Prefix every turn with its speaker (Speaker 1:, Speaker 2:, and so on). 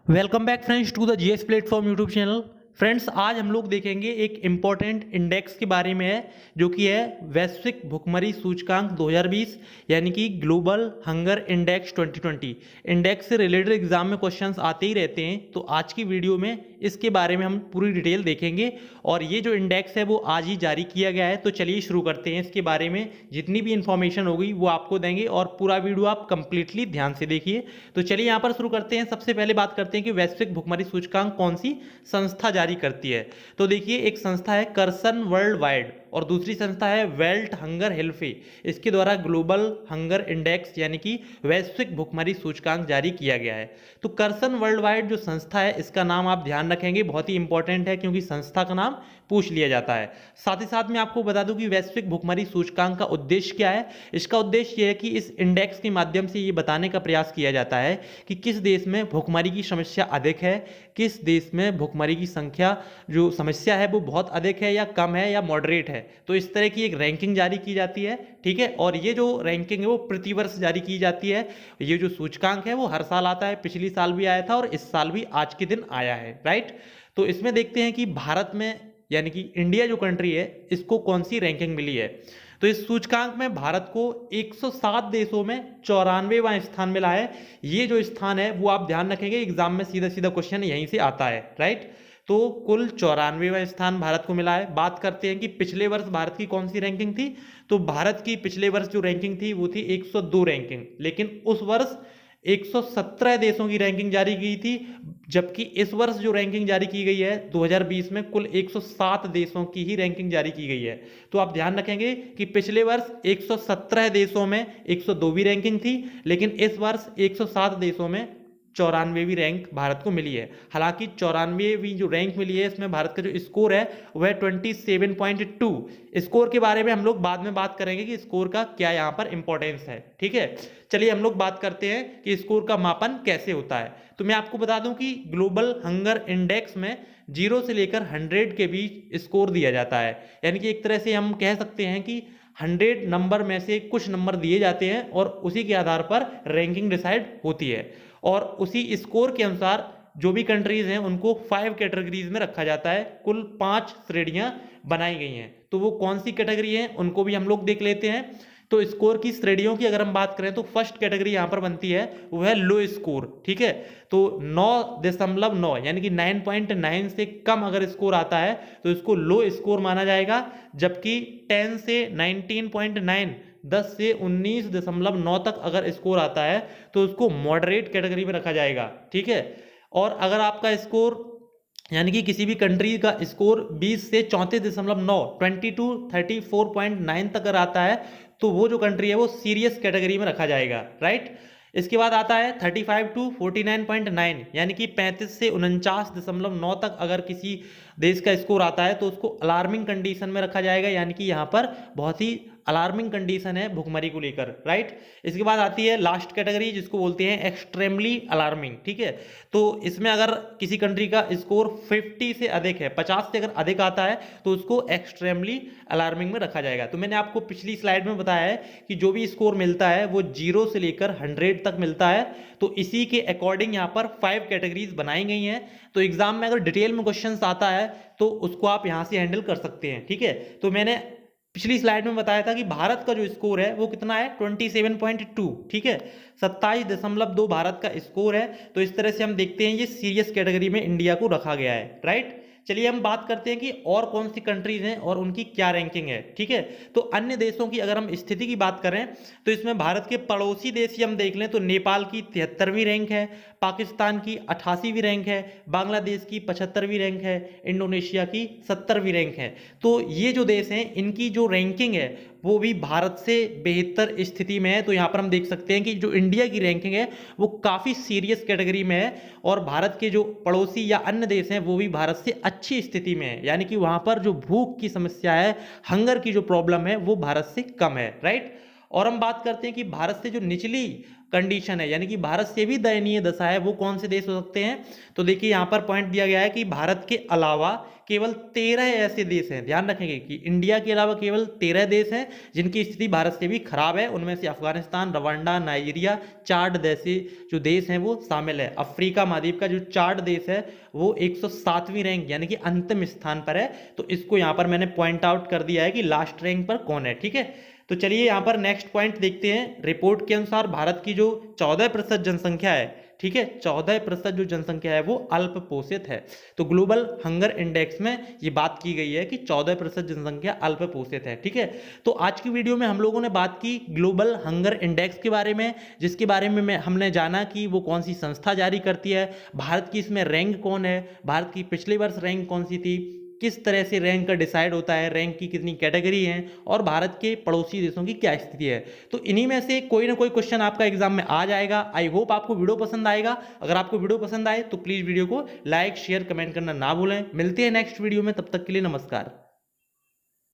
Speaker 1: Welcome back friends to the GS platform YouTube channel. Friends, आज हम लोग देखेंगे एक इम्पॉर्टेंट इंडेक्स के बारे में है जो कि है वैश्विक भुखमरी सूचकांक 2020 यानी कि ग्लोबल हंगर इंडेक्स 2020। इंडेक्स से रिलेटेड एग्जाम में क्वेश्चंस आते ही रहते हैं, तो आज की वीडियो में इसके बारे में हम पूरी डिटेल देखेंगे। और ये जो इंडेक्स है वो आज ही जारी किया गया है, तो चलिए शुरू करते हैं। इसके बारे में जितनी भी इंफॉर्मेशन होगी वो आपको देंगे और पूरा वीडियो आप कंप्लीटली ध्यान से देखिए। तो चलिए यहाँ पर शुरू करते हैं। सबसे पहले बात करते हैं कि वैश्विक भुखमरी सूचकांक कौन सी संस्था जारी करती है। तो देखिए, एक संस्था है कर्सन वर्ल्ड वाइड और दूसरी संस्था है वेल्ट हंगर हेल्फे। इसके द्वारा ग्लोबल हंगर इंडेक्स यानी कि वैश्विक भुखमरी सूचकांक जारी किया गया है। तो कर्सन वर्ल्ड वाइड जो संस्था है, इसका नाम आप ध्यान रखेंगे, बहुत ही इंपॉर्टेंट है क्योंकि संस्था का नाम पूछ लिया जाता है। साथ ही साथ मैं आपको बता दूं कि वैश्विक भुखमरी सूचकांक का उद्देश्य क्या है। इसका उद्देश्य यह है कि इस इंडेक्स के माध्यम से ये बताने का प्रयास किया जाता है कि किस देश में भुखमरी की समस्या अधिक है, किस देश में भुखमरी की संख्या जो समस्या है वो बहुत अधिक है या कम है या मॉडरेट है। तो इस तरह की एक रैंकिंग जारी की जाती है, ठीक है। और ये जो रैंकिंग है वो प्रतिवर्ष जारी की जाती है। ये जो सूचकांक है वो हर साल आता है, पिछली साल भी आया था और इस साल भी आज के दिन आया है, राइट। तो इसमें देखते हैं कि भारत में यानी कि इंडिया जो कंट्री है, इसको कौन सी रैंकिंग मिली है। तो इस सूचकांक में भारत को 107 देशों में 94वां स्थान मिला है। ये जो स्थान है वो आप ध्यान रखेंगे, एग्जाम में सीधा सीधा क्वेश्चन यहीं से आता है, राइट। तो कुल 94वां स्थान भारत को मिला है। बात करते हैं कि पिछले वर्ष भारत की कौन सी रैंकिंग थी। तो भारत की पिछले वर्ष जो रैंकिंग थी वो थी 102 रैंकिंग, लेकिन उस वर्ष 117 देशों की रैंकिंग जारी की थी, जबकि इस वर्ष जो रैंकिंग जारी की गई है 2020 में कुल 107 देशों की ही रैंकिंग जारी की गई है। तो आप ध्यान रखेंगे कि पिछले वर्ष 117 देशों में 102वीं रैंकिंग थी, लेकिन इस वर्ष 107 देशों में 94वीं रैंक भारत को मिली है। हालांकि 94वीं जो रैंक मिली है, इसमें भारत का जो स्कोर है वह 27.2। स्कोर के बारे में हम लोग बाद में बात करेंगे कि स्कोर का क्या यहाँ पर इंपॉर्टेंस है, ठीक है। चलिए हम लोग बात करते हैं कि स्कोर का मापन कैसे होता है। तो मैं आपको बता दूं कि ग्लोबल हंगर इंडेक्स में 0 से लेकर 100 के बीच स्कोर दिया जाता है। यानी कि एक तरह से हम कह सकते हैं कि 100 नंबर में से कुछ नंबर दिए जाते हैं और उसी के आधार पर रैंकिंग डिसाइड होती है। और उसी स्कोर के अनुसार जो भी कंट्रीज हैं उनको 5 कैटेगरीज में रखा जाता है। कुल 5 श्रेणियां बनाई गई हैं। तो वो कौन सी कैटेगरी हैं उनको भी हम लोग देख लेते हैं। तो स्कोर की श्रेणियों की अगर हम बात करें तो फर्स्ट कैटेगरी यहां पर बनती है, वो है लो स्कोर, ठीक है। तो 9.9 यानी कि 9.9 से कम अगर स्कोर आता है तो इसको लो स्कोर माना जाएगा। जबकि 10 से 19.9 10 से 19.9 तक अगर स्कोर आता है तो उसको मॉडरेट कैटेगरी में रखा जाएगा, ठीक है। और अगर आपका स्कोर यानी कि किसी भी कंट्री का स्कोर 20 से 34.9 20 टू 34.9 तक अगर आता है तो वो जो कंट्री है वो सीरियस कैटेगरी में रखा जाएगा, राइट। इसके बाद आता है 35 टू 49.9 यानी कि 35 से 49.9 तक अगर किसी देश का स्कोर आता है तो उसको अलार्मिंग कंडीशन में रखा जाएगा, यानी कि यहाँ पर बहुत ही अलार्मिंग कंडीशन है भुखमरी को लेकर, राइट। इसके बाद आती है लास्ट कैटेगरी जिसको बोलते हैं एक्सट्रीमली अलार्मिंग, ठीक है। तो इसमें अगर किसी कंट्री का स्कोर 50 से अधिक है, 50 से अगर अधिक आता है तो उसको एक्सट्रीमली अलार्मिंग में रखा जाएगा। तो मैंने आपको पिछली स्लाइड में बताया है कि जो भी स्कोर मिलता है वो 0 से लेकर 100 तक मिलता है। तो इसी के अकॉर्डिंग यहाँ पर 5 कैटेगरीज बनाई गई हैं। तो एग्जाम में अगर डिटेल में क्वेश्चन आता है तो उसको आप यहाँ से हैंडल कर सकते हैं, ठीक है। तो मैंने पिछली स्लाइड में बताया था कि भारत का जो स्कोर है वो कितना है 27.2, ठीक है। 27.2 भारत का स्कोर है। तो इस तरह से हम देखते हैं ये सीरियस कैटेगरी में इंडिया को रखा गया है, राइट। चलिए हम बात करते हैं कि और कौन सी कंट्रीज हैं और उनकी क्या रैंकिंग है, ठीक है। तो अन्य देशों की अगर हम स्थिति की बात करें तो इसमें भारत के पड़ोसी देश ही हम देख लें तो नेपाल की 73वीं रैंक है, पाकिस्तान की 88वीं रैंक है, बांग्लादेश की 75वीं रैंक है, इंडोनेशिया की 70वीं रैंक है। तो ये जो देश हैं इनकी जो रैंकिंग है वो भी भारत से बेहतर स्थिति में है। तो यहाँ पर हम देख सकते हैं कि जो इंडिया की रैंकिंग है वो काफ़ी सीरियस कैटेगरी में है और भारत के जो पड़ोसी या अन्य देश हैं वो भी भारत से अच्छी स्थिति में है। यानी कि वहाँ पर जो भूख की समस्या है, हंगर की जो प्रॉब्लम है वो भारत से कम है, राइट। और हम बात करते हैं कि भारत से जो निचली कंडीशन है, यानी कि भारत से भी दयनीय दशा है, वो कौन से देश हो सकते हैं। तो देखिए यहाँ पर पॉइंट दिया गया है कि भारत के अलावा केवल 13 ऐसे देश हैं, ध्यान रखेंगे कि इंडिया के अलावा केवल 13 देश हैं जिनकी स्थिति भारत से भी खराब है। उनमें से अफगानिस्तान, रवांडा, नाइजीरिया, चाड जैसे जो देश हैं वो शामिल है। अफ्रीका महाद्वीप का जो चाड देश है वो 107वीं रैंक यानी कि अंतिम स्थान पर है। तो इसको यहाँ पर मैंने पॉइंट आउट कर दिया है कि लास्ट रैंक पर कौन है, ठीक है। तो चलिए यहाँ पर नेक्स्ट पॉइंट देखते हैं। रिपोर्ट के अनुसार भारत की जो 14% जनसंख्या है, ठीक है, 14% जो जनसंख्या है वो अल्प पोषित है। तो ग्लोबल हंगर इंडेक्स में ये बात की गई है कि 14% जनसंख्या अल्प पोषित है, ठीक है। तो आज की वीडियो में हम लोगों ने बात की ग्लोबल हंगर इंडेक्स के बारे में, जिसके बारे में हमने जाना कि वो कौन सी संस्था जारी करती है, भारत की इसमें रैंक कौन है, भारत की पिछले वर्ष रैंक कौन सी थी, किस तरह से रैंक का डिसाइड होता है, रैंक की कितनी कैटेगरी है, और भारत के पड़ोसी देशों की क्या स्थिति है। तो इन्हीं में से कोई ना कोई क्वेश्चन आपका एग्जाम में आ जाएगा। आई होप आपको वीडियो पसंद आएगा। अगर आपको वीडियो पसंद आए तो प्लीज वीडियो को लाइक, शेयर, कमेंट करना ना भूलें। मिलते हैं नेक्स्ट वीडियो में, तब तक के लिए नमस्कार।